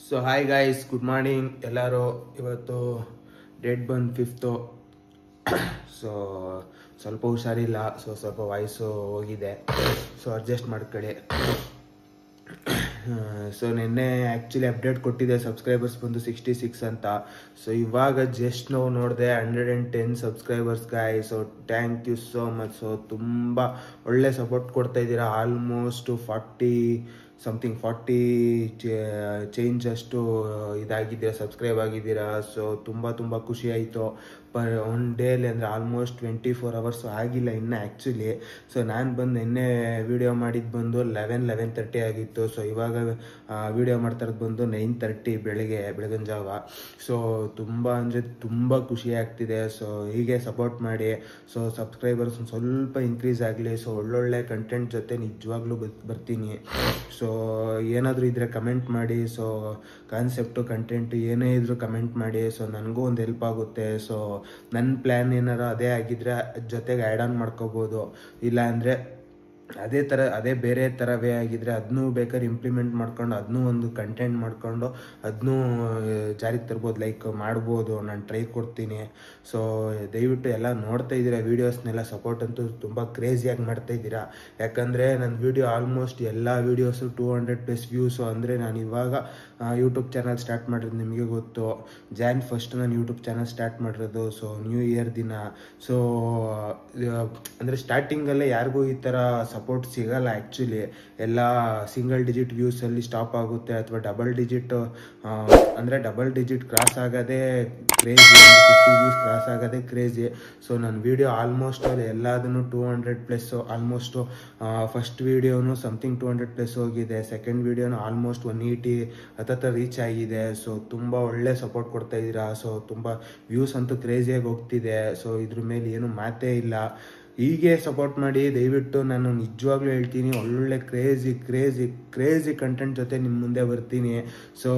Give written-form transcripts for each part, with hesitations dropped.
So hi guys, good morning ಎಲ್ಲರೂ. ಇವತ್ತು date ಬಂದು 5th. ಸೊ ಸ್ವಲ್ಪ ಹುಷಾರಿಲ್ಲ, ಸ್ವಲ್ಪ ವಾಯ್ಸು ಹೋಗಿದೆ, ಸೊ ಅಡ್ಜಸ್ಟ್ ಮಾಡ್ಕೊಳ್ಳಿ. ಸೊ ನಿನ್ನೆ ಆ್ಯಕ್ಚುಲಿ ಅಪ್ಡೇಟ್ ಕೊಟ್ಟಿದ್ದೆ, ಸಬ್ಸ್ಕ್ರೈಬರ್ಸ್ ಬಂದು 66 ಅಂತ. ಸೊ ಇವಾಗ ಜಸ್ಟ್ ನಾವು ನೋಡಿದೆ 110 subscribers guys. So thank you so much. So ತುಂಬ ಒಳ್ಳೆ ಸಪೋರ್ಟ್ ಕೊಡ್ತಾ ಇದ್ದೀರಾ. ಆಲ್ಮೋಸ್ಟ್ 40 ಚೇಂಜ್ ಅಷ್ಟು ಇದಾಗಿದ್ದೀರಾ, ಸಬ್ಸ್ಕ್ರೈಬ್ ಆಗಿದ್ದೀರಾ. ಸೊ ತುಂಬ ಖುಷಿ ಆಯಿತು. ಒನ್ ಡೇಲಿ ಅಂದರೆ ಆಲ್ಮೋಸ್ಟ್ 24 hours ಆಗಿಲ್ಲ ಇನ್ನು ಆ್ಯಕ್ಚುಲಿ. ಸೊ ನಾನು ಬಂದು ನಿನ್ನೆ ವೀಡಿಯೋ ಮಾಡಿದ್ದು ಬಂದು 11:30 ಆಗಿತ್ತು. ಸೊ ಇವಾಗ ವೀಡಿಯೋ ಮಾಡ್ತಾರದು ಬಂದು 9:30 ಬೆಳಗಿನ ಜಾವ. ಸೊ ತುಂಬ ಖುಷಿ ಆಗ್ತಿದೆ. ಸೊ ಹೀಗೆ ಸಪೋರ್ಟ್ ಮಾಡಿ. ಸೊ ಸಬ್ಸ್ಕ್ರೈಬರ್ಸ್ ಒಂದು ಸ್ವಲ್ಪ ಇನ್ಕ್ರೀಸ್ ಆಗಲಿ. ಸೊ ಒಳ್ಳೊಳ್ಳೆ ಕಂಟೆಂಟ್ ಜೊತೆ ನಿಜವಾಗ್ಲೂ ಬರ್ತೀನಿ. ಸೊ ಏನಾದರೂ ಇದ್ದರೆ ಕಮೆಂಟ್ ಮಾಡಿ. ಸೊ ಕಾನ್ಸೆಪ್ಟು ಕಂಟೆಂಟು ಏನೇ ಇದ್ರೂ ಕಮೆಂಟ್ ಮಾಡಿ. ಸೊ ನನಗೂ ಒಂದು ಹೆಲ್ಪ್ ಆಗುತ್ತೆ. ಸೊ ನನ್ನ ಪ್ಲ್ಯಾನ್ ಏನಾರು ಅದೇ ಆಗಿದ್ರೆ ಜೊತೆಗೆ ಆ್ಯಡ್ ಆನ್ ಮಾಡ್ಕೋಬೋದು. ಇಲ್ಲ ಅಂದರೆ ಅದೇ ಬೇರೆ ಥರವೇ ಆಗಿದ್ರೆ ಅದನ್ನೂ ಬೇಕಾದ್ರೆ ಇಂಪ್ಲಿಮೆಂಟ್ ಮಾಡ್ಕೊಂಡು ಅದನ್ನೂ ಒಂದು ಕಂಟೆಂಟ್ ಮಾಡ್ಕೊಂಡು ಅದನ್ನೂ ಜಾರಿಗೆ ತರ್ಬೋದು, ಲೈಕ್ ಮಾಡ್ಬೋದು. ನಾನು ಟ್ರೈ ಕೊಡ್ತೀನಿ. ಸೊ ದಯವಿಟ್ಟು ಎಲ್ಲ ನೋಡ್ತಾ ಇದ್ದೀರಾ ವೀಡಿಯೋಸ್ನೆಲ್ಲ. ಸಪೋರ್ಟ್ ಅಂತೂ ತುಂಬ ಕ್ರೇಜಿಯಾಗಿ ಮಾಡ್ತಾ ಇದ್ದೀರಾ. ಯಾಕಂದರೆ ನನ್ನ ವೀಡಿಯೋ ಆಲ್ಮೋಸ್ಟ್ ಎಲ್ಲ ವೀಡಿಯೋಸು 200+ ವ್ಯೂಸು. ಅಂದರೆ ನಾನು ಇವಾಗ ಯೂಟ್ಯೂಬ್ ಚಾನಲ್ ಸ್ಟಾರ್ಟ್ ಮಾಡಿರೋದು ನಿಮಗೆ ಗೊತ್ತು. Jan 1st ನಾನು ಯೂಟ್ಯೂಬ್ ಚಾನಲ್ ಸ್ಟಾರ್ಟ್ ಮಾಡಿರೋದು. ಸೊ ನ್ಯೂ ಇಯರ್ ದಿನ. ಸೊ ಅಂದರೆ ಸ್ಟಾರ್ಟಿಂಗಲ್ಲೇ ಯಾರಿಗೂ ಈ ಥರ ಸಪೋರ್ಟ್ ಸಿಗಲ್ಲ ಆ್ಯಕ್ಚುಲಿ. ಎಲ್ಲ ಸಿಂಗಲ್ ಡಿಜಿಟ್ ವ್ಯೂಸಲ್ಲಿ ಸ್ಟಾಪ್ ಆಗುತ್ತೆ, ಅಥವಾ ಡಬಲ್ ಡಿಜಿಟ್ ಕ್ರಾಸ್ ಆಗೋದೇ ಕ್ರೇಜಿ, 50 ವ್ಯೂಸ್ ಕ್ರಾಸ್ ಆಗೋದೇ ಕ್ರೇಜಿ. ಸೊ ನನ್ನ ವೀಡಿಯೋ ಆಲ್ಮೋಸ್ಟ್ ಎಲ್ಲದನ್ನು 200+. ಆಲ್ಮೋಸ್ಟು ಫಸ್ಟ್ ವೀಡಿಯೋನು ಸಮಥಿಂಗ್ 200+ ಹೋಗಿದೆ. ಸೆಕೆಂಡ್ ವೀಡಿಯೋನು ಆಲ್ಮೋಸ್ಟ್ 180 ಹತ್ತತ್ರ ರೀಚ್ ಆಗಿದೆ. ಸೊ ತುಂಬ ಒಳ್ಳೆ ಸಪೋರ್ಟ್ ಕೊಡ್ತಾ ಇದ್ದೀರಾ. ಸೊ ತುಂಬ ವ್ಯೂಸ್ ಅಂತೂ ಕ್ರೇಜಿಯಾಗಿ ಹೋಗ್ತಿದೆ. ಸೊ ಇದ್ರ ಮೇಲೆ ಏನು ಮಾತೇ ಇಲ್ಲ. ಹೀಗೆ ಸಪೋರ್ಟ್ ಮಾಡಿ ದಯವಿಟ್ಟು. ನಾನು ನಿಜವಾಗ್ಲೂ ಹೇಳ್ತೀನಿ, ಒಳ್ಳೊಳ್ಳೆ ಕ್ರೇಜಿ ಕಂಟೆಂಟ್ ಜೊತೆ ನಿಮ್ಮ ಮುಂದೆ ಬರ್ತೀನಿ. ಸೊ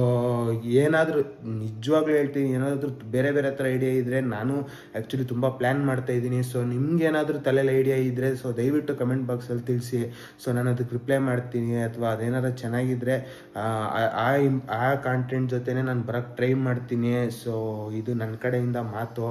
ಏನಾದರೂ ನಿಜವಾಗ್ಲೂ ಹೇಳ್ತೀನಿ, ಏನಾದರೂ ಬೇರೆ ಥರ ಐಡಿಯಾ ಇದ್ದರೆ ನಾನು ಆ್ಯಕ್ಚುಲಿ ತುಂಬ ಪ್ಲ್ಯಾನ್ ಮಾಡ್ತಾ ಇದ್ದೀನಿ. ಸೊ ನಿಮ್ಗೇನಾದರೂ ತಲೆಯಲ್ಲಿ ಐಡಿಯಾ ಇದ್ದರೆ ಸೊ ದಯವಿಟ್ಟು ಕಮೆಂಟ್ ಬಾಕ್ಸಲ್ಲಿ ತಿಳಿಸಿ. ಸೊ ನಾನು ಅದಕ್ಕೆ ರಿಪ್ಲೈ ಮಾಡ್ತೀನಿ. ಅಥವಾ ಅದೇನಾದ್ರು ಚೆನ್ನಾಗಿದ್ದರೆ ಆ ಕಾಂಟೆಂಟ್ ಜೊತೆನೇ ನಾನು ಬರೋಕ್ಕೆ ಟ್ರೈ ಮಾಡ್ತೀನಿ. ಸೊ ಇದು ನನ್ನ ಕಡೆಯಿಂದ ಮಾತು.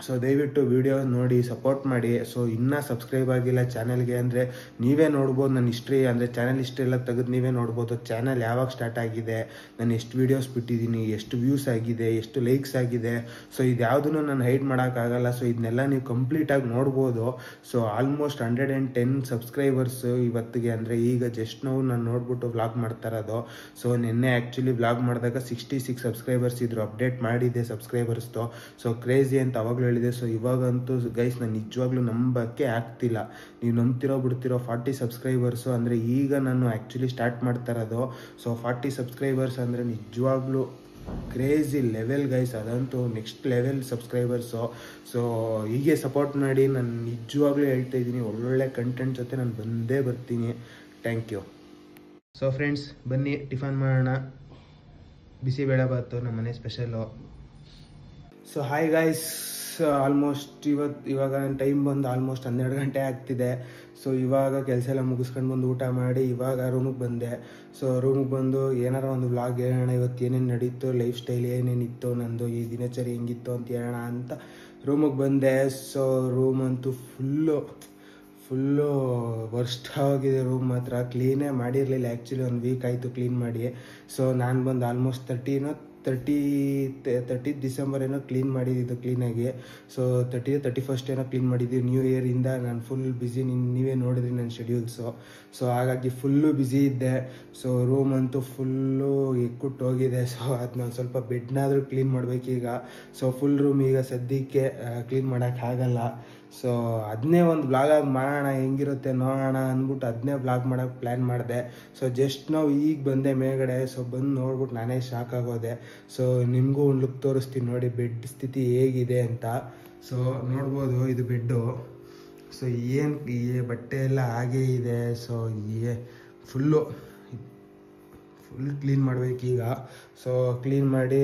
ಸೊ ದಯವಿಟ್ಟು ವಿಡಿಯೋ ನೋಡಿ ಸಪೋರ್ಟ್ ಮಾಡಿ. ಸೊ ಇನ್ನೂ ಸಬ್ಸ್ಕ್ರೈಬ್ ಆಗಿಲ್ಲ ಚಾನಲ್ಗೆ ಅಂದರೆ ನೀವೇ ನೋಡ್ಬೋದು. ನನ್ನ ಹಿಸ್ಟ್ರಿ ಅಂದರೆ ಚಾನಲ್ ಹಿಸ್ಟ್ರಿ ಎಲ್ಲ ತೆಗೆದು ನೀವೇ ನೋಡ್ಬೋದು. ಚಾನಲ್ ಯಾವಾಗ ಸ್ಟಾರ್ಟ್ ಆಗಿದೆ, ನಾನು ಎಷ್ಟು ವೀಡಿಯೋಸ್ ಬಿಟ್ಟಿದ್ದೀನಿ, ಎಷ್ಟು ವ್ಯೂಸ್ ಆಗಿದೆ, ಎಷ್ಟು ಲೈಕ್ಸ್ ಆಗಿದೆ. ಸೊ ಇದು ಯಾವುದನ್ನು ನಾನು ಹೈಡ್ ಮಾಡೋಕ್ಕಾಗಲ್ಲ. ಸೊ ಇದನ್ನೆಲ್ಲ ನೀವು ಕಂಪ್ಲೀಟಾಗಿ ನೋಡ್ಬೋದು. ಸೊ ಆಲ್ಮೋಸ್ಟ್ 110 ಸಬ್ಸ್ಕ್ರೈಬರ್ಸು ಇವತ್ತಿಗೆ. ಅಂದರೆ ಈಗ ಜಸ್ಟ್ ನಾನು ನೋಡ್ಬಿಟ್ಟು ವ್ಲಾಗ್ ಮಾಡ್ತಾ ಇರೋದು. ಸೊ ನಿನ್ನೆ ಆ್ಯಕ್ಚುಲಿ ವ್ಲಾಗ್ ಮಾಡಿದಾಗ 66 ಸಬ್ಸ್ಕ್ರೈಬರ್ಸ್ ಇದ್ರು. ಅಪ್ಡೇಟ್ ಮಾಡಿದ್ದೆ ಸಬ್ಸ್ಕ್ರೈಬರ್ಸ್ದು. ಸೊ ಕ್ರೇಜಿ ಅಂತ ಅವಾಗಲೂ ಹೇಳಿದೆ. ಸೊ ಇವಾಗಂತೂ ಗೈಸ್ ನಾನು ನಿಜವಾಗ್ಲೂ ನಂಬಕ್ಕೆ ಆಗ್ತಿಲ್ಲ. ನೀವು ನಂಬ್ತಿರೋ ಬಿಡ್ತಿರೋ 40 ಸಬ್ಸ್ಕ್ರೈಬರ್ಸು. ಅಂದರೆ ಈಗ ನಾನು ಆ್ಯಕ್ಚುಲಿ ಸ್ಟಾರ್ಟ್ ಮಾಡ್ತಾ ಇರೋದು. ಸೊ 40 ಸಬ್ಸ್ಕ್ರೈಬರ್ಸ್ ಅಂದರೆ ನಿಜವಾಗ್ಲೂ ಕ್ರೇಜಿ ಲೆವೆಲ್ ಗೈಸ್. ಅದಂತೂ ನೆಕ್ಸ್ಟ್ ಲೆವೆಲ್ ಸಬ್ಸ್ಕ್ರೈಬರ್ಸು. ಸೊ ಹೀಗೆ ಸಪೋರ್ಟ್ ಮಾಡಿ. ನಾನು ನಿಜವಾಗ್ಲೂ ಹೇಳ್ತಾ ಇದ್ದೀನಿ, ಒಳ್ಳೊಳ್ಳೆ ಕಂಟೆಂಟ್ ಜೊತೆ ನಾನು ಬಂದೇ ಬರ್ತೀನಿ. Thank you. ಸೊ ಫ್ರೆಂಡ್ಸ್, ಬನ್ನಿ ಟಿಫನ್ ಮಾಡೋಣ. ಬಿಸಿಬೇಳೆಬಾತು ನಮ್ಮ ಮನೆ special. So hi guys, almost ಇವಾಗ ಟೈಮ್ ಬಂದು ಆಲ್ಮೋಸ್ಟ್ 12 ಗಂಟೆ ಆಗ್ತಿದೆ. ಸೊ ಇವಾಗ ಕೆಲಸ ಎಲ್ಲ ಮುಗಿಸ್ಕೊಂಡು ಬಂದು ಊಟ ಮಾಡಿ ಇವಾಗ ರೂಮಿಗೆ ಬಂದೆ. ಸೊ ರೂಮಿಗೆ ಬಂದು ಏನಾರ ಒಂದು ವ್ಲಾಗ್ ಹೇಳೋಣ, ಇವತ್ತು ಏನೇನು ನಡೀತು, ಲೈಫ್ ಸ್ಟೈಲ್ ಏನೇನಿತ್ತು, ನಂದು ಈ ದಿನಚರಿ ಹೆಂಗಿತ್ತು ಅಂತ ಹೇಳೋಣ ಅಂತ ರೂಮಿಗೆ ಬಂದೆ. ಸೊ ರೂಮ್ ಅಂತೂ ಫುಲ್ಲು ವರ್ಸ್ಟ್ ಆಗಿದೆ. ರೂಮ್ ಮಾತ್ರ ಕ್ಲೀನೇ ಮಾಡಿರಲಿಲ್ಲ ಆ್ಯಕ್ಚುಲಿ. 1 ವೀಕ್ ಆಯಿತು ಕ್ಲೀನ್ ಮಾಡಿ. ಸೊ ನಾನು ಬಂದು ಆಲ್ಮೋಸ್ಟ್ 30 ಡಿಸೆಂಬರ್ ಏನೋ ಕ್ಲೀನ್ ಮಾಡಿದ್ದು ಕ್ಲೀನಾಗಿ. ಸೊ 31st ಏನೋ ಕ್ಲೀನ್ ಮಾಡಿದ್ದೀವಿ. ನ್ಯೂ ಇಯರಿಂದ ನಾನು ಫುಲ್ ಬ್ಯುಸಿ. ನೀವೇ ನೋಡಿದ್ರಿ ನನ್ನ ಶೆಡ್ಯೂಲ್ಸು. ಸೊ ಹಾಗಾಗಿ ಫುಲ್ಲು ಬ್ಯುಸಿ ಇದ್ದೆ. ಸೊ ರೂಮ್ ಅಂತೂ ಫುಲ್ಲು ಎಕ್ಕುಟ್ಟು ಹೋಗಿದೆ. ಸೊ ಅದನ್ನ ಸ್ವಲ್ಪ ಬೆಡ್ನಾದರೂ ಕ್ಲೀನ್ ಮಾಡಬೇಕೀಗ. ಸೊ ಫುಲ್ ರೂಮ್ ಈಗ ಸದ್ಯಕ್ಕೆ ಕ್ಲೀನ್ ಮಾಡೋಕ್ಕಾಗಲ್ಲ. ಸೊ ಅದನ್ನೇ ಒಂದು ವ್ಲಾಗಾಗಿ ಮಾಡೋಣ, ಹೆಂಗಿರುತ್ತೆ ನೋಡೋಣ ಅಂದ್ಬಿಟ್ಟು ಅದನ್ನೇ ವ್ಲಾಗ್ ಮಾಡೋಕ್ಕೆ ಪ್ಲ್ಯಾನ್ ಮಾಡಿದೆ. ಸೊ ಜಸ್ಟ್ ನಾವು ಈಗ ಬಂದೆ ಮೇಲ್ಗಡೆ. ಸೊ ಬಂದು ನೋಡ್ಬಿಟ್ಟು ನಾನೇ ಶಾಕ್ ಆಗೋದೆ. ಸೊ ನಿಮಗೂ ಒಂದು ಲುಕ್ ತೋರಿಸ್ತೀನಿ ನೋಡಿ ಬೆಡ್ ಸ್ಥಿತಿ ಹೇಗಿದೆ ಅಂತ. ಸೊ ನೋಡ್ಬೋದು ಇದು ಬೆಡ್ಡು. ಸೊ ಏನು ಈ ಬಟ್ಟೆ ಎಲ್ಲ ಹಾಗೇ ಇದೆ. ಸೊ ಫುಲ್ ಕ್ಲೀನ್ ಮಾಡಬೇಕೀಗ. ಸೊ ಕ್ಲೀನ್ ಮಾಡಿ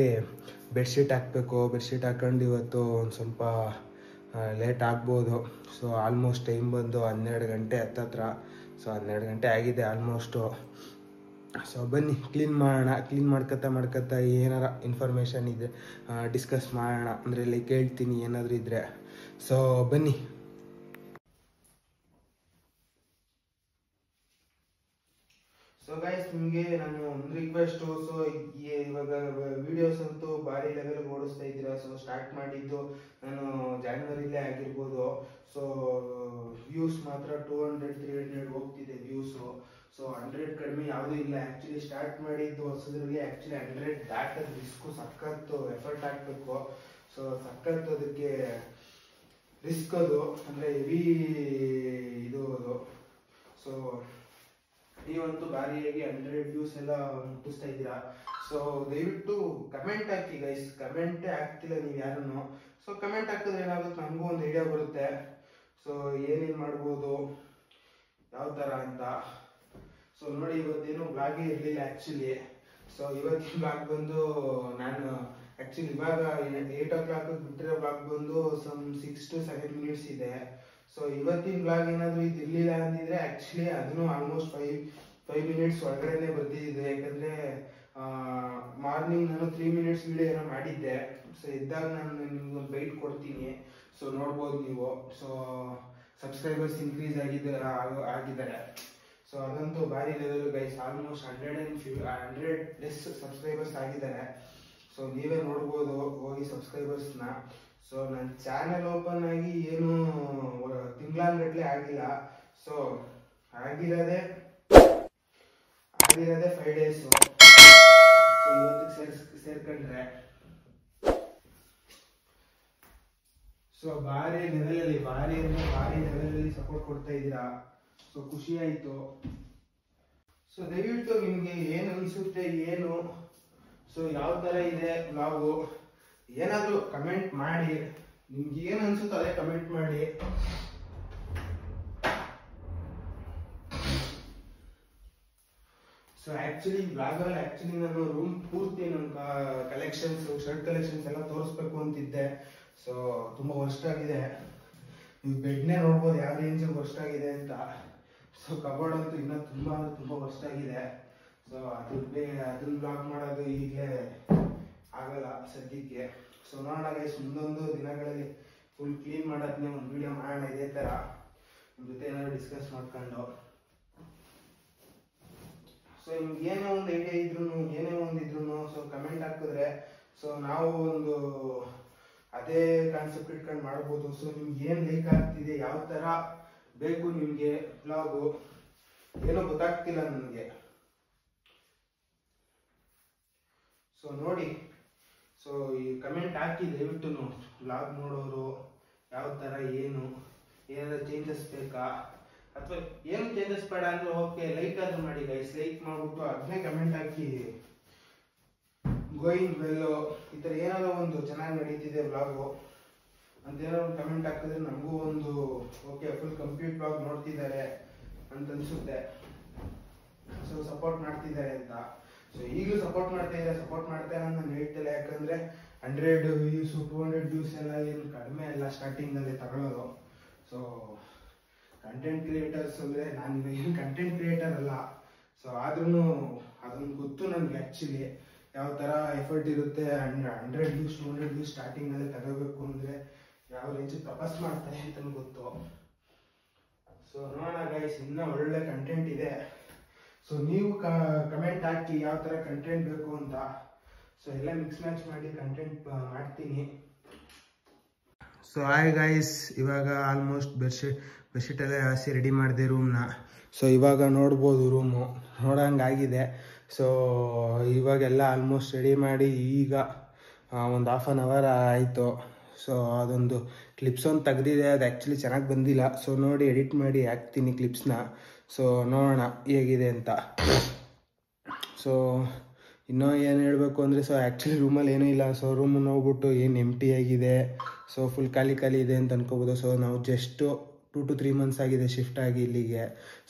ಬೆಡ್ಶೀಟ್ ಹಾಕಬೇಕು. ಬೆಡ್ಶೀಟ್ ಹಾಕೊಂಡು ಇವತ್ತು ಒಂದು ಸ್ವಲ್ಪ ಲೇಟ್ ಆಗ್ಬೋದು. ಸೊ ಆಲ್ಮೋಸ್ಟ್ ಟೈಮ್ ಬಂದು 12 ಗಂಟೆ ಹತ್ತತ್ರ. ಸೊ 12 ಗಂಟೆ ಆಗಿದೆ ಆಲ್ಮೋಸ್ಟು. ಸೊ ಬನ್ನಿ ಕ್ಲೀನ್ ಮಾಡೋಣ. ಕ್ಲೀನ್ ಮಾಡ್ಕೊತಾ ಏನಾರ ಇನ್ಫಾರ್ಮೇಷನ್ ಇದ್ದರೆ ಡಿಸ್ಕಸ್ ಮಾಡೋಣ, ಅಂದರೆ ಲೈಕ್ ಹೇಳ್ತೀನಿ ಏನಾದರೂ ಇದ್ದರೆ. ಸೊ ಬನ್ನಿ. ಸೊ ಗೈಸ್, ನಿಮಗೆ ನಾನು ಒಂದು ರಿಕ್ವೆಸ್ಟು. ಸೊ ಇವಾಗ ವಿಡಿಯೋಸ್ ಅಂತೂ ಭಾರಿ ಲೆವೆಲ್ಗೆ ಓಡಿಸ್ತಾ ಇದ್ದೀರಾ. ಸೊ ಸ್ಟಾರ್ಟ್ ಮಾಡಿದ್ದು ನಾನು ಜಾನ್ವರಿಲೇ ಆಗಿರ್ಬೋದು. ಸೊ ವ್ಯೂಸ್ ಮಾತ್ರ 200-300 ಹೋಗ್ತಿದೆ ವ್ಯೂಸು. ಸೊ 100 ಕಡಿಮೆ ಯಾವುದೂ ಇಲ್ಲ. ಆ್ಯಕ್ಚುಲಿ ಸ್ಟಾರ್ಟ್ ಮಾಡಿದ್ದು ಹೊಸದ್ರಿಗೆ ಆ್ಯಕ್ಚುಲಿ 100 ದಾಟೋದು ರಿಸ್ಕು, ಸಖತ್ತು ಎಫರ್ಟ್ ಹಾಕಬೇಕು. ಸೊ ಸಖತ್ತು ಅದಕ್ಕೆ ರಿಸ್ಕ್ ಅದು, ಅಂದರೆ ಹೆವಿ ಇದು ಅದು. ಸೊ ನೀವಂತೂ ಭಾರಿಯಾಗಿ 100 ವ್ಯೂಸ್ ಎಲ್ಲ ಮುಟ್ಟಿಸ್ತಾ ಇದ್ದೀರಾ. ಸೊ ದಯವಿಟ್ಟು ಕಮೆಂಟ್ ಹಾಕಿ ಗೈಸ್. ಕಮೆಂಟೇ ಆಗ್ತಿಲ್ಲ ನೀವು ಯಾರನ್ನು. ಸೊ ಕಮೆಂಟ್ ಹಾಕಿದ್ರೆ ಏನಾಗುತ್ತೆ, ನಮಗೂ ಒಂದು ಐಡಿಯಾ ಬರುತ್ತೆ. ಸೊ ಏನೇನು ಮಾಡ್ಬೋದು, ಯಾವ ಥರ ಅಂತ. ಸೊ ನೋಡಿ, ಇವತ್ತೇನು ಬ್ಲಾಗೇ ಇರಲಿಲ್ಲ ಆ್ಯಕ್ಚುಲಿ. ಸೊ ಇವತ್ತಿನ ಬ್ಲಾಗ್ ಬಂದು ನಾನು ಆ್ಯಕ್ಚುಲಿ ಇವಾಗ 8 o'clock ಬಿಟ್ಟಿರೋ ಬ್ಲಾಗ್ ಬಂದು ಸಮ್ 6 to 7 minutes ಇದೆ. ಸೊ ಇವತ್ತಿನ ಬ್ಲಾಗ್ ಏನಾದರೂ ಇದು ಇರಲಿಲ್ಲ ಅಂದಿದ್ರೆ ಆ್ಯಕ್ಚುಲಿ ಅದನ್ನು ಆಲ್ಮೋಸ್ಟ್ 5 minutes ಒಳಗಡೆ ಬರ್ತಿದ್ದೆ. ಯಾಕಂದರೆ ಮಾರ್ನಿಂಗ್ ನಾನು 3 minutes ವಿಡಿಯೋ ಏನೋ ಮಾಡಿದ್ದೆ. ಸೊ ಇದ್ದಾಗ ನಾನು ನಿಮ್ಗೊಂದು ಬೈಟ್ ಕೊಡ್ತೀನಿ. ಸೊ ನೋಡ್ಬೋದು ನೀವು. ಸೊ ಸಬ್ಸ್ಕ್ರೈಬರ್ಸ್ ಇನ್ಕ್ರೀಸ್ ಆಗಿದ್ದಾರೆ. ಸೊ ಅದಂತೂ ಭಾರಿ ಲೆವೆಲ್ ಗೈಸ್. ಆಲ್ಮೋಸ್ಟ್ 100+ ಸಬ್ಸ್ಕ್ರೈಬರ್ಸ್ ಆಗಿದ್ದಾರೆ. ಸೊ ನೀವೇ ನೋಡ್ಬೋದು ಹೋಗಿ ಸಬ್ಸ್ಕ್ರೈಬರ್ಸ್ನ. ಸೊ ನನ್ನ ಚಾನೆಲ್ ಓಪನ್ ಆಗಿ ಏನು ತಿಂಗಳಾನ್ಗಟ್ಲೆ ಆಗಿಲ್ಲ. So ಆಗಿರೋದೇ 5 days. ಸೊ ಇವತ್ತಿಗೆ ಸೇರ್ಕೊಂಡ್ರೆ ಸೊ ಭಾರಿ ಲೆವೆಲಲ್ಲಿ ಸಪೋರ್ಟ್ ಕೊಡ್ತಾ ಇದ್ದೀರಾ. ಸೊ ಖುಷಿ ಆಯಿತು. ಸೊ ದಯವಿಟ್ಟು ನಿಮಗೆ ಏನು ಅನಿಸುತ್ತೆ, ಏನು ಸೊ ಯಾವ ಥರ ಇದೆ ಬ್ಲಾಗು, ಏನಾದರೂ ಕಮೆಂಟ್ ಮಾಡಿ. ನಿಮ್ಗೆ ಏನು ಅನ್ಸುತ್ತೋ ಅದೇ ಕಮೆಂಟ್ ಮಾಡಿ. ಸೊ ಆ್ಯಕ್ಚುಲಿ ಬ್ಲಾಗಲ್ಲಿ ನಾನು ರೂಮ್ ಪೂರ್ತಿ ನನ್ನ ಕಲೆಕ್ಷನ್ಸ್, ಶರ್ಟ್ ಕಲೆಕ್ಷನ್ಸ್ ಎಲ್ಲ ತೋರಿಸ್ಬೇಕು ಅಂತಿದ್ದೆ. ಸೊ ತುಂಬ ವರ್ಸ್ಟ್ ಆಗಿದೆ. ನೀವು ಬೆಡ್ನೇ ನೋಡ್ಬೋದು ಯಾವ ರೇಂಜಿಗೆ ವರ್ಸ್ಟ್ ಆಗಿದೆ ಅಂತ. ಸೊ ಕಬೋರ್ಡ್ ಅಂತೂ ಇನ್ನೂ ತುಂಬ ವರ್ಸ್ಟ್ ಆಗಿದೆ. ಸೊ ಅದನ್ನ ಬ್ಲಾಗ್ ಮಾಡೋದು ಈಗಲೇ ಆಗಲ್ಲ ಸದ್ಯಕ್ಕೆ. ಸೊ ನೋಡೋಣ ಗೈಸ್, ಮುಂದೊಂದು ದಿನಗಳಲ್ಲಿ ಫುಲ್ ಕ್ಲೀನ್ ಮಾಡೋದನ್ನೇ ಒಂದು ವಿಡಿಯೋ ಮಾಡೋಣ ಇದೇ ಥರ ನಿಮ್ಮ ಜೊತೆ ಏನಾದ್ರು ಡಿಸ್ಕಸ್ ಮಾಡ್ಕೊಂಡು. ಸೊ ನಿಮ್ಗೆ ಏನೇ ಒಂದು ಐಡಿಯಾ ಇದ್ರೂ ಸೊ ಕಮೆಂಟ್ ಹಾಕಿದ್ರೆ ಸೊ ನಾವು ಒಂದು ಅದೇ ಕಾನ್ಸೆಪ್ಟ್ ಇಟ್ಕೊಂಡು ಮಾಡ್ಬೋದು. ಸೊ ನಿಮ್ಗೆ ಏನು ಲೈಕ್ ಆಗ್ತಿದೆ, ಯಾವ ಥರ ಬೇಕು ನಿಮಗೆ ಬ್ಲಾಗು, ಏನೋ ಗೊತ್ತಾಗ್ತಿಲ್ಲ ನನಗೆ. ಸೊ ನೋಡಿ, ಸೊ ಈ ಕಮೆಂಟ್ ಹಾಕಿ ದಯವಿಟ್ಟು. ಬ್ಲಾಗ್ ನೋಡೋರು ಯಾವ ಥರ ಏನಾದ್ರು ಚೇಂಜಸ್ ಬೇಕಾ, ಅಥವಾ ಏನು ಚೇಂಜಸ್ ಬೇಡ ಅಂದ್ರೆ ಓಕೆ, ಲೈಕ್ ಆದ್ರೂ ಮಾಡಿ ಗೈಸ್. ಲೈಕ್ ಮಾಡ್ಬಿಟ್ಟು ಅದನ್ನೇ ಕಮೆಂಟ್ ಹಾಕಿ. ಗೋಯಿಂಗ್ ವೆಲ್ಲು, ಈ ಥರ ಏನಾದ್ರು ಒಂದು ಚೆನ್ನಾಗಿ ನಡೀತಿದೆ ಬ್ಲಾಗು ಅಂತ ಏನಾದ್ರು ಕಮೆಂಟ್ ಹಾಕಿದ್ರೆ ನಮಗೂ ಒಂದು ಓಕೆ, ಫುಲ್ ಕಂಪ್ಲೀಟ್ ಬ್ಲಾಗ್ ನೋಡ್ತಿದ್ದಾರೆ ಅಂತ ಅನ್ಸುತ್ತೆ. ಸೊ ಸಪೋರ್ಟ್ ಮಾಡ್ತಿದ್ದಾರೆ ಅಂತ. ಸೊ ಈಗಲೂ ಸಪೋರ್ಟ್ ಮಾಡ್ತಾ ನಾನು ಹೇಳ್ತಿಲ್ಲ. ಯಾಕಂದರೆ 100 ವ್ಯೂಸ್ 200 ವ್ಯೂಸ್ ಎಲ್ಲ ಏನು ಕಡಿಮೆ ಅಲ್ಲ ಸ್ಟಾರ್ಟಿಂಗಲ್ಲಿ ತಗೊಳ್ಳೋದು. ಸೊ ಕಂಟೆಂಟ್ ಕ್ರಿಯೇಟರ್ಸ್ ಅಂದರೆ ನಾನು ಏನು ಕಂಟೆಂಟ್ ಕ್ರಿಯೇಟರ್ ಅಲ್ಲ. ಸೊ ಆದ್ರೂ ಅದನ್ನು ಗೊತ್ತು ನನಗೆ ಆ್ಯಕ್ಚುಲಿ ಯಾವ ಥರ ಎಫರ್ಟ್ ಇರುತ್ತೆ. 100 ವ್ಯೂಸ್ 200 ವ್ಯೂಸ್ ಸ್ಟಾರ್ಟಿಂಗಲ್ಲಿ ತಗೋಬೇಕು ಅಂದರೆ ಯಾವ ರೇಂಜಿಗೆ ತಪಸ್ ಮಾಡ್ತಾರೆ ಅಂತಲೂ ಗೊತ್ತು. ಸೊ ನೋಡೋಣ ಗೈಸ್, ಇನ್ನೂ ಒಳ್ಳೆ ಕಂಟೆಂಟ್ ಇದೆ. ಸೊ ನೀವು ಕಮೆಂಟ್ ಹಾಕಿ ಯಾವ ಥರ ಕಂಟೆಂಟ್ ಬೇಕು ಅಂತ. ಸೊ ಎಲ್ಲ ಮಿಕ್ಸ್ ಮ್ಯಾಚ್ ಮಾಡಿ ಕಂಟೆಂಟ್ ಮಾಡ್ತೀನಿ. ಸೊ ಹಾಯ್ ಗೈಸ್, ಇವಾಗ ಆಲ್ಮೋಸ್ಟ್ ಬೆಡ್ಶೀಟ್ ಎಲ್ಲ ಹಾಸಿ ರೆಡಿ ಮಾಡಿದೆ ರೂಮ್ನ. ಸೊ ಇವಾಗ ನೋಡ್ಬೋದು ರೂಮು ನೋಡೋಂಗಾಗಿದೆ. ಸೊ ಇವಾಗೆಲ್ಲ ಆಲ್ಮೋಸ್ಟ್ ರೆಡಿ ಮಾಡಿ ಈಗ ಒಂದು ½ an hour ಆಯಿತು. ಸೊ ಅದೊಂದು ಕ್ಲಿಪ್ಸ್ ಒಂದು ತೆಗ್ದಿದೆ, ಅದು ಆ್ಯಕ್ಚುಲಿ ಚೆನ್ನಾಗಿ ಬಂದಿಲ್ಲ. ಸೊ ನೋಡಿ ಎಡಿಟ್ ಮಾಡಿ ಹಾಕ್ತೀನಿ ಕ್ಲಿಪ್ಸ್ನ. ಸೊ ನೋಡೋಣ ಹೇಗಿದೆ ಅಂತ. ಸೊ ಇನ್ನೂ ಏನು ಹೇಳಬೇಕು ಅಂದರೆ, ಸೊ ಆ್ಯಕ್ಚುಲಿ ರೂಮಲ್ಲಿ ಏನೂ ಇಲ್ಲ. ಸೊ ರೂಮನ್ನು ಹೋಗ್ಬಿಟ್ಟು ಏನು ಎಂಟಿ ಆಗಿದೆ, ಸೊ ಫುಲ್ ಖಾಲಿ ಇದೆ ಅಂತ ಅನ್ಕೋಬೋದು. ಸೊ ನಾವು ಜಸ್ಟು 2 to 3 months ಆಗಿದೆ ಶಿಫ್ಟ್ ಆಗಿ ಇಲ್ಲಿಗೆ.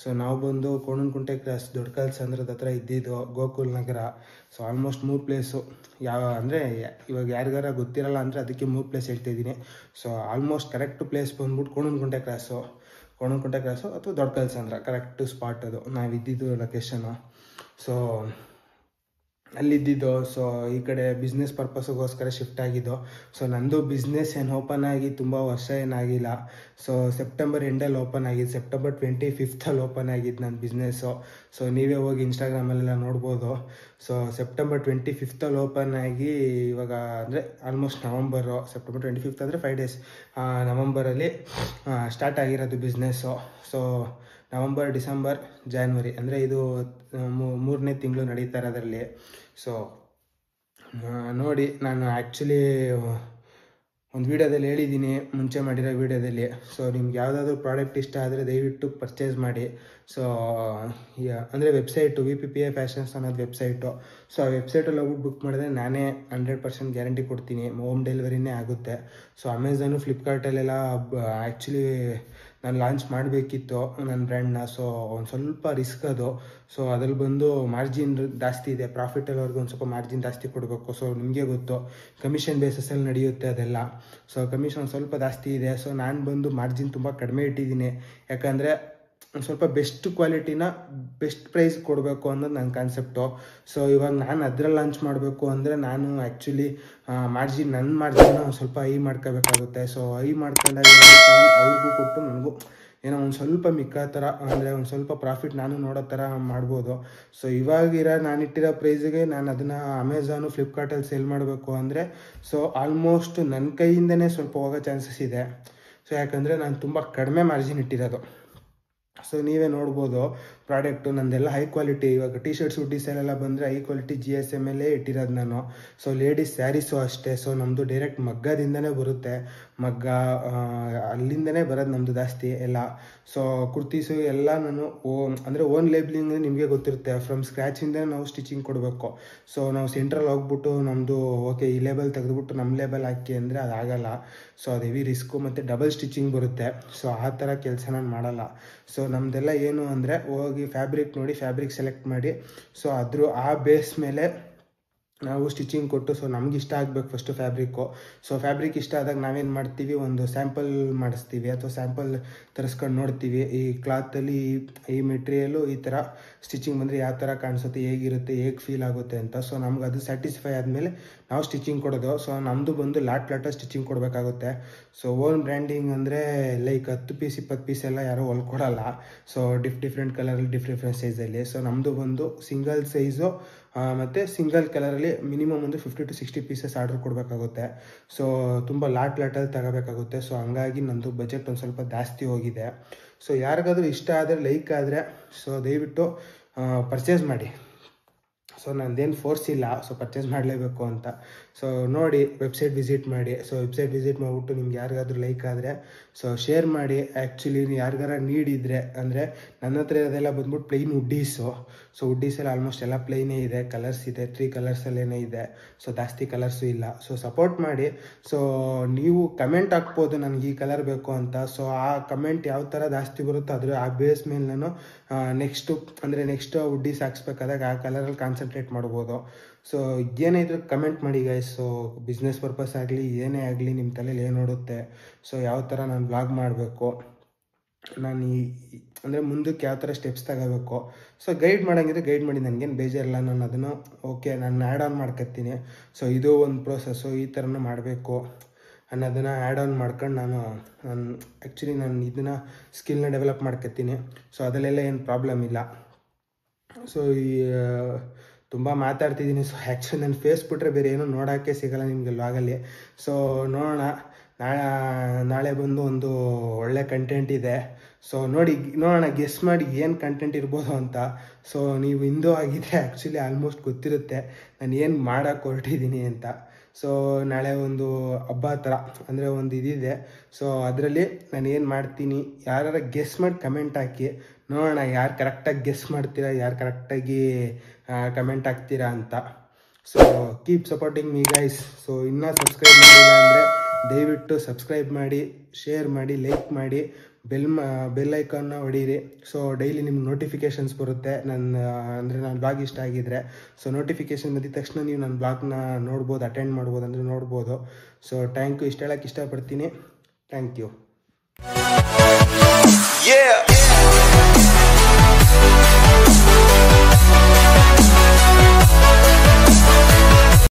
ಸೊ ನಾವು ಬಂದು ಕೋಣನಕುಂಟೆ ಕ್ರಾಸ್ ದೊಡ್ಡಕಲ್ಸಂದ್ರದ ಹತ್ರ ಇದ್ದಿದ್ದು, Gokul Nagar. So almost 3 place. ಅಂದರೆ ಇವಾಗ ಯಾರಿಗಾರ ಗೊತ್ತಿರಲ್ಲ ಅಂದರೆ ಅದಕ್ಕೆ 3 ಪ್ಲೇಸ್ ಹೇಳ್ತಾಯಿದ್ದೀನಿ. ಸೊ ಆಲ್ಮೋಸ್ಟ್ ಕರೆಕ್ಟ್ ಪ್ಲೇಸ್ ಬಂದ್ಬಿಟ್ಟು ಕೋಣನಕುಂಟೆ ಕ್ರಾಸು ಅಥವಾ ದೊಡ್ಡಕಲ್ಸಂದ್ರ ಕರೆಕ್ಟ್ ಸ್ಪಾಟ್ ಅದು ನಾವಿದ್ದಿದ್ದು ಲೊಕೇಶನು. ಸೊ ಅಲ್ಲಿದ್ದಿದ್ದು. ಸೊ ಈ ಕಡೆ ಬಿಸ್ನೆಸ್ ಪರ್ಪಸ್ಗೋಸ್ಕರ ಶಿಫ್ಟ್ ಆಗಿದ್ದು. ಸೊ ನಂದು ಬಿಸ್ನೆಸ್ ಏನು ಓಪನ್ ಆಗಿ ತುಂಬ ವರ್ಷ ಏನಾಗಿಲ್ಲ. ಸೊ ಸೆಪ್ಟೆಂಬರ್ ಎಂಡಲ್ಲಿ ಓಪನ್ ಆಗಿದ್ದು, ಸೆಪ್ಟೆಂಬರ್ 25th ಓಪನ್ ಆಗಿದ್ದು ನನ್ನ ಬಿಸ್ನೆಸ್ಸು. ಸೊ ನೀವೇ ಹೋಗಿ ಇನ್ಸ್ಟಾಗ್ರಾಮಲ್ಲೆಲ್ಲ ನೋಡ್ಬೋದು. ಸೊ ಸೆಪ್ಟೆಂಬರ್ 25th ಓಪನ್ ಆಗಿ ಇವಾಗ ಅಂದರೆ ಆಲ್ಮೋಸ್ಟ್ ನವಂಬರು, ಸೆಪ್ಟೆಂಬರ್ 25th ಅಂದರೆ 5 days, ನವಂಬರಲ್ಲಿ ಸ್ಟಾರ್ಟ್ ಆಗಿರೋದು business. So November, December, January ಅಂದರೆ ಇದು 3ನೇ ತಿಂಗಳು ನಡೀತಾ ಇರೋದ್ರಲ್ಲಿ. ಸೊ ನೋಡಿ, ನಾನು ಆ್ಯಕ್ಚುಲಿ ಒಂದು ವೀಡಿಯೋದಲ್ಲಿ ಹೇಳಿದ್ದೀನಿ, ಮುಂಚೆ ಮಾಡಿರೋ ವೀಡಿಯೋದಲ್ಲಿ. ಸೊ ನಿಮ್ಗೆ ಯಾವುದಾದ್ರೂ ಪ್ರಾಡಕ್ಟ್ ಇಷ್ಟ ಆದರೆ ದಯವಿಟ್ಟು ಪರ್ಚೇಸ್ ಮಾಡಿ. ಸೊ ಅಂದರೆ ವೆಬ್ಸೈಟು VPPA ಫ್ಯಾಷನ್ಸ್ ಅನ್ನೋದು ವೆಬ್ಸೈಟು. ಸೊ ಆ ವೆಬ್ಸೈಟಲ್ಲಿ ಹೋಗ್ಬಿಟ್ಟು ಬುಕ್ ಮಾಡಿದ್ರೆ ನಾನೇ 100% ಗ್ಯಾರಂಟಿ ಕೊಡ್ತೀನಿ, ಹೋಮ್ ಡೆಲಿವರಿನೇ ಆಗುತ್ತೆ. ಸೊ ಅಮೆಝಾನು, ಫ್ಲಿಪ್ಕಾರ್ಟಲ್ಲೆಲ್ಲ ಆ್ಯಕ್ಚುಲಿ ನಾನು ಲಾಂಚ್ ಮಾಡಬೇಕಿತ್ತು ನನ್ನ ಬ್ರ್ಯಾಂಡ್ನ. ಸೊ ಒಂದು ಸ್ವಲ್ಪ ರಿಸ್ಕ್ ಅದು. ಸೊ ಅದ್ರಲ್ಲಿ ಬಂದು ಮಾರ್ಜಿನ್ ಜಾಸ್ತಿ ಇದೆ, ಪ್ರಾಫಿಟಲ್ಲಿವರೆಗೂ ಒಂದು ಸ್ವಲ್ಪ ಮಾರ್ಜಿನ್ ಜಾಸ್ತಿ ಕೊಡಬೇಕು. ಸೊ ನಿಮಗೆ ಗೊತ್ತು, ಕಮಿಷನ್ ಬೇಸಸಲ್ಲಿ ನಡೆಯುತ್ತೆ ಅದೆಲ್ಲ. ಸೊ ಕಮಿಷನ್ ಸ್ವಲ್ಪ ಜಾಸ್ತಿ ಇದೆ. ಸೊ ನಾನು ಬಂದು ಮಾರ್ಜಿನ್ ತುಂಬ ಕಡಿಮೆ ಇಟ್ಟಿದ್ದೀನಿ, ಯಾಕಂದರೆ ಒಂದು ಸ್ವಲ್ಪ ಬೆಸ್ಟ್ ಕ್ವಾಲಿಟಿನ ಬೆಸ್ಟ್ ಪ್ರೈಸ್ ಕೊಡಬೇಕು ಅನ್ನೋದು ನನ್ನ ಕಾನ್ಸೆಪ್ಟು. ಸೊ ಇವಾಗ ನಾನು ಅದ್ರಲ್ಲಿ ಲಾಂಚ್ ಮಾಡಬೇಕು ಅಂದರೆ ನಾನು ಆ್ಯಕ್ಚುಲಿ ನನ್ನ ಮಾರ್ಜಿನ್ನ ಒಂದು ಸ್ವಲ್ಪ ಹೈ ಮಾಡ್ಕೋಬೇಕಾಗುತ್ತೆ. ಸೊ ಹೈ ಮಾಡ್ಕೊಂಡಾಗ ಅವ್ರಿಗೂ ಕೊಟ್ಟು ನನಗೂ ಏನೋ ಒಂದು ಸ್ವಲ್ಪ ಮಿಕ್ಕ ಥರ, ಅಂದರೆ ಒಂದು ಸ್ವಲ್ಪ ಪ್ರಾಫಿಟ್ ನಾನು ನೋಡೋ ಥರ ಮಾಡ್ಬೋದು. ಸೊ ಇವಾಗಿರೋ ನಾನಿಟ್ಟಿರೋ ಪ್ರೈಸಿಗೆ ನಾನು ಅದನ್ನು ಅಮೆಝಾನು, ಫ್ಲಿಪ್ಕಾರ್ಟಲ್ಲಿ ಸೇಲ್ ಮಾಡಬೇಕು ಅಂದರೆ ಸೊ ಆಲ್ಮೋಸ್ಟ್ ನನ್ನ ಕೈಯಿಂದನೇ ಸ್ವಲ್ಪ ಹೋಗೋ ಚಾನ್ಸಸ್ ಇದೆ. ಸೊ ಯಾಕಂದರೆ ನಾನು ತುಂಬ ಕಡಿಮೆ ಮಾರ್ಜಿನ್ ಇಟ್ಟಿರೋದು. ಸೊ ನೀವೇ ನೋಡ್ಬೋದು ಪ್ರಾಡಕ್ಟು ನಂದೆಲ್ಲ ಹೈ ಕ್ವಾಲಿಟಿ. ಇವಾಗ ಟಿ ಶರ್ಟ್ಸ್, ಹುಡ್ಡೀಸಲ್ಲೆಲ್ಲ ಬಂದರೆ ಹೈ ಕ್ವಾಲಿಟಿ GSMಲ್ಲೇ ಇಟ್ಟಿರೋದು ನಾನು. ಸೊ ಲೇಡೀಸ್ ಸ್ಯಾರೀಸು ಅಷ್ಟೇ. ಸೊ ನಮ್ಮದು ಡೈರೆಕ್ಟ್ ಮಗ್ಗದಿಂದನೇ ಬರುತ್ತೆ, ಮಗ್ಗ ಅಲ್ಲಿಂದನೇ ಬರೋದು ನಮ್ಮದು ಜಾಸ್ತಿ ಎಲ್ಲ. ಸೊ ಕುರ್ತೀಸು ಎಲ್ಲ ನಾನು ಅಂದರೆ ಓನ್ ಲೇಬ್ಲಿಂಗ್ ನಿಮಗೆ ಗೊತ್ತಿರುತ್ತೆ, ಫ್ರಮ್ ಸ್ಕ್ರ್ಯಾಚಿಂದನೇ ನಾವು ಸ್ಟಿಚಿಂಗ್ ಕೊಡಬೇಕು. ಸೊ ನಾವು ಸೆಂಟ್ರಲ್ಲಿ ಹೋಗ್ಬಿಟ್ಟು ನಮ್ಮದು ಓಕೆ ಈ ಲೇಬಲ್ ತೆಗೆದುಬಿಟ್ಟು ನಮ್ಮ ಲೇಬಲ್ ಹಾಕಿ ಅಂದರೆ ಅದಾಗಲ್ಲ. ಸೊ ಅದು ಹೆವಿ ರಿಸ್ಕು ಮತ್ತು ಡಬಲ್ ಸ್ಟಿಚಿಂಗ್ ಬರುತ್ತೆ. ಸೊ ಆ ಥರ ಕೆಲಸ ನಾನು ಮಾಡಲ್ಲ. ಸೊ ನಮ್ಮದೆಲ್ಲ ಏನು ಅಂದರೆ ಹೋಗಿ ಫ್ಯಾಬ್ರಿಕ್ ನೋಡಿ, ಫ್ಯಾಬ್ರಿಕ್ ಸೆಲೆಕ್ಟ್ ಮಾಡಿ, ಸೊ ಆ ಬೇಸ್ ಮೇಲೆ ನಾವು ಸ್ಟಿಚಿಂಗ್ ಕೊಟ್ಟು. ಸೊ ನಮ್ಗೆ ಇಷ್ಟ ಆಗಬೇಕು ಫಸ್ಟು ಫ್ಯಾಬ್ರಿಕ್ಕು. ಸೊ ಫ್ಯಾಬ್ರಿಕ್ ಇಷ್ಟ ಆದಾಗ ನಾವೇನು ಮಾಡ್ತೀವಿ, ಒಂದು ಸ್ಯಾಂಪಲ್ ಮಾಡಿಸ್ತೀವಿ ಅಥವಾ ಸ್ಯಾಂಪಲ್ ತರಿಸ್ಕೊಂಡು ನೋಡ್ತೀವಿ, ಈ ಕ್ಲಾತಲ್ಲಿ ಈ ಮೆಟೀರಿಯಲು ಈ ಥರ ಸ್ಟಿಚಿಂಗ್ ಬಂದರೆ ಯಾವ ಥರ ಕಾಣಿಸುತ್ತೆ, ಹೇಗಿರುತ್ತೆ, ಹೇಗೆ ಫೀಲ್ ಆಗುತ್ತೆ ಅಂತ. ಸೊ ನಮ್ಗೆ ಅದು ಸ್ಯಾಟಿಸ್ಫೈ ಆದಮೇಲೆ ನಾವು ಸ್ಟಿಚಿಂಗ್ ಕೊಡೋದು. ಸೊ ನಮ್ಮದು ಬಂದು ಲಾಟ್ ಸ್ಟಿಚಿಂಗ್ ಕೊಡಬೇಕಾಗುತ್ತೆ. ಸೊ ಓನ್ ಬ್ರ್ಯಾಂಡಿಂಗ್ ಅಂದರೆ ಲೈಕ್ 10 ಪೀಸ್ 20 ಪೀಸ್ ಎಲ್ಲ ಯಾರೂ ಹೊಲ್ಕೊಡಲ್ಲ. ಸೊ ಡಿಫ್ರೆಂಟ್ ಕಲರಲ್ಲಿ ಡಿಫ್ರೆಂಟ್ ಸೈಜಲ್ಲಿ. ಸೊ ನಮ್ಮದು ಬಂದು ಸಿಂಗಲ್ ಸೈಜು ಮತ್ತು ಸಿಂಗಲ್ ಕಲರಲ್ಲಿ ಮಿನಿಮಮ್ ಒಂದು 50 to 60 ಪೀಸಸ್ ಆರ್ಡರ್ ಕೊಡಬೇಕಾಗುತ್ತೆ. ಸೊ ತುಂಬ ಲಾಟಲ್ಲಿ ತಗೋಬೇಕಾಗುತ್ತೆ. ಸೊ ಹಂಗಾಗಿ ನಂದು ಬಜೆಟ್ ಒಂದು ಸ್ವಲ್ಪ ಜಾಸ್ತಿ ಹೋಗಿದೆ. ಸೊ ಯಾರಿಗಾದ್ರೂ ಇಷ್ಟ ಆದರೆ, ಲೈಕ್ ಆದರೆ, ಸೊ ದಯವಿಟ್ಟು ಪರ್ಚೇಸ್ ಮಾಡಿ. ಸೊ ನಂದೇನು ಫೋರ್ಸ್ ಇಲ್ಲ, ಸೊ ಪರ್ಚೇಸ್ ಮಾಡಲೇಬೇಕು ಅಂತ. ಸೊ ನೋಡಿ, ವೆಬ್ಸೈಟ್ ವಿಸಿಟ್ ಮಾಡಿ. ಸೊ ವೆಬ್ಸೈಟ್ ವಿಸಿಟ್ ಮಾಡಿಬಿಟ್ಟು ನಿಮ್ಗೆ ಯಾರಿಗಾದ್ರೂ ಲೈಕ್ ಆದರೆ ಸೊ ಶೇರ್ ಮಾಡಿ. ಆ್ಯಕ್ಚುಲಿ ಯಾರಿಗಾರ ನೀಡ್ ಇದ್ದರೆ, ಅಂದರೆ ನನ್ನ ಹತ್ರ ಇರೋದೆಲ್ಲ ಬಂದ್ಬಿಟ್ಟು ಪ್ಲೈನ್ ಹುಡ್ಡೀಸು. ಸೊ ಹುಡ್ಡೀಸೆಲ್ಲ ಆಲ್ಮೋಸ್ಟ್ ಎಲ್ಲ ಪ್ಲೈನೇ ಇದೆ, ಕಲರ್ಸ್ ಇದೆ, 3 ಕಲರ್ಸಲ್ಲೇನೇ ಇದೆ. ಸೊ ಜಾಸ್ತಿ ಕಲರ್ಸು ಇಲ್ಲ. ಸೊ ಸಪೋರ್ಟ್ ಮಾಡಿ. ಸೊ ನೀವು ಕಮೆಂಟ್ ಹಾಕ್ಬೋದು ನನಗೆ ಈ ಕಲರ್ ಬೇಕು ಅಂತ. ಸೊ ಆ ಕಮೆಂಟ್ ಯಾವ ಥರ ಜಾಸ್ತಿ ಬರುತ್ತೋ ಆ ಬೇಸ್ ಮೇಲೆ ನಾನು ನೆಕ್ಸ್ಟ್ ಹುಡ್ಡೀಸ್ ಹಾಕ್ಸ್ಬೇಕಾದಾಗ ಆ ಕಲರಲ್ಲಿ ಕಾನ್ಸಂಟ್ರೇಟ್ ಮಾಡ್ಬೋದು. ಸೊ ಏನೇ ಇದ್ರೂ ಕಮೆಂಟ್ ಮಾಡಿ ಗೈಸ್. ಸೊ ಬಿಸ್ನೆಸ್ ಪರ್ಪಸ್ ಆಗಲಿ ಏನೇ ಆಗಲಿ ನಿಮ್ಮ ತಲೆಯಲ್ಲಿ ಏನು ಓಡುತ್ತೆ, ಸೊ ಯಾವ ಥರ ನಾನು ಬ್ಲಾಗ್ ಮಾಡಬೇಕು, ನಾನು ಅಂದರೆ ಮುಂದಕ್ಕೆ ಯಾವ ಥರ ಸ್ಟೆಪ್ಸ್ ತಗೋಬೇಕು, ಸೊ ಗೈಡ್ ಮಾಡೋಂಗಿದ್ರೆ ಗೈಡ್ ಮಾಡಿ, ನನಗೇನು ಬೇಜಾರಿಲ್ಲ. ನಾನು ಅದನ್ನು ಓಕೆ ನಾನು ಆ್ಯಡ್ ಆನ್ ಮಾಡ್ಕೊತೀನಿ. ಸೊ ಇದು ಒಂದು ಪ್ರೋಸೆಸ್ಸು, ಈ ಥರನೂ ಮಾಡಬೇಕು ಅನ್ನೋದನ್ನು ಆ್ಯಡ್ ಆನ್ ಮಾಡ್ಕೊಂಡು ನಾನು ಆ್ಯಕ್ಚುಲಿ ಇದನ್ನು ಸ್ಕಿಲ್ನ ಡೆವಲಪ್ ಮಾಡ್ಕೊತೀನಿ. ಸೊ ಅದರಲ್ಲೆಲ್ಲ ಏನು ಪ್ರಾಬ್ಲಮ್ ಇಲ್ಲ. ಸೊ ತುಂಬ ಮಾತಾಡ್ತಿದ್ದೀನಿ. ಸೊ ಆ್ಯಕ್ಚುಲಿ ನನ್ನ ಫೇಸ್ ಬಿಟ್ರೆ ಬೇರೆ ಏನೂ ನೋಡೋಕ್ಕೆ ಸಿಗೋಲ್ಲ ನಿಮಗೆ ವ್ಲಾಗಲ್ಲಿ. ಸೊ ನೋಡೋಣ, ನಾಳೆ ಬಂದು ಒಂದು ಒಳ್ಳೆ ಕಂಟೆಂಟ್ ಇದೆ. ಸೊ ನೋಡೋಣ, ಗೆಸ್ ಮಾಡಿ ಏನು ಕಂಟೆಂಟ್ ಇರ್ಬೋದು ಅಂತ. ಸೊ ನೀವು ಹಿಂದೂ ಆಗಿದ್ರೆ ಆ್ಯಕ್ಚುಲಿ ಆಲ್ಮೋಸ್ಟ್ ಗೊತ್ತಿರುತ್ತೆ ನಾನು ಏನು ಮಾಡೋಕ್ಕೆ ಹೊರಟಿದ್ದೀನಿ ಅಂತ. ಸೊ ನಾಳೆ ಒಂದು ಹಬ್ಬ ಥರ, ಅಂದರೆ ಒಂದು ಇದಿದೆ. ಸೊ ಅದರಲ್ಲಿ ನಾನು ಏನು ಮಾಡ್ತೀನಿ, ಯಾರು ಗೆಸ್ ಮಾಡಿ ಕಮೆಂಟ್ ಹಾಕಿ ನೋಡೋಣ, ಯಾರು ಕರೆಕ್ಟಾಗಿ ಗೆಸ್ ಮಾಡ್ತೀರಾ, ಯಾರು ಕರೆಕ್ಟಾಗಿ ಕಮೆಂಟ್ ಹಾಕ್ತೀರಾ ಅಂತ. So keep supporting me guys. So ಇನ್ನೂ ಸಬ್ಸ್ಕ್ರೈಬ್ ಮಾಡಿಲ್ಲ ಅಂದರೆ ದಯವಿಟ್ಟು ಸಬ್ಸ್ಕ್ರೈಬ್ ಮಾಡಿ, ಶೇರ್ ಮಾಡಿ, ಲೈಕ್ ಮಾಡಿ, ಬೆಲ್ ಐಕಾನ್ನ ಹೊಡೀರಿ. ಸೊ ಡೈಲಿ ನಿಮ್ಗೆ ನೋಟಿಫಿಕೇಷನ್ಸ್ ಬರುತ್ತೆ ನಾನು ಬ್ಲಾಗ್ ಇಷ್ಟ ಆಗಿದ್ರೆ. ಸೊ ನೋಟಿಫಿಕೇಷನ್ ಬಂದಿದ ತಕ್ಷಣ ನೀವು ನನ್ನ ಬ್ಲಾಗ್ನ ನೋಡ್ಬೋದು, ಅಟೆಂಡ್ ಮಾಡ್ಬೋದು, ಅಂದರೆ ನೋಡ್ಬೋದು. So thank you. ಇಷ್ಟ ಹೇಳೋಕ್ಕೆ ಇಷ್ಟಪಡ್ತೀನಿ. Thank you.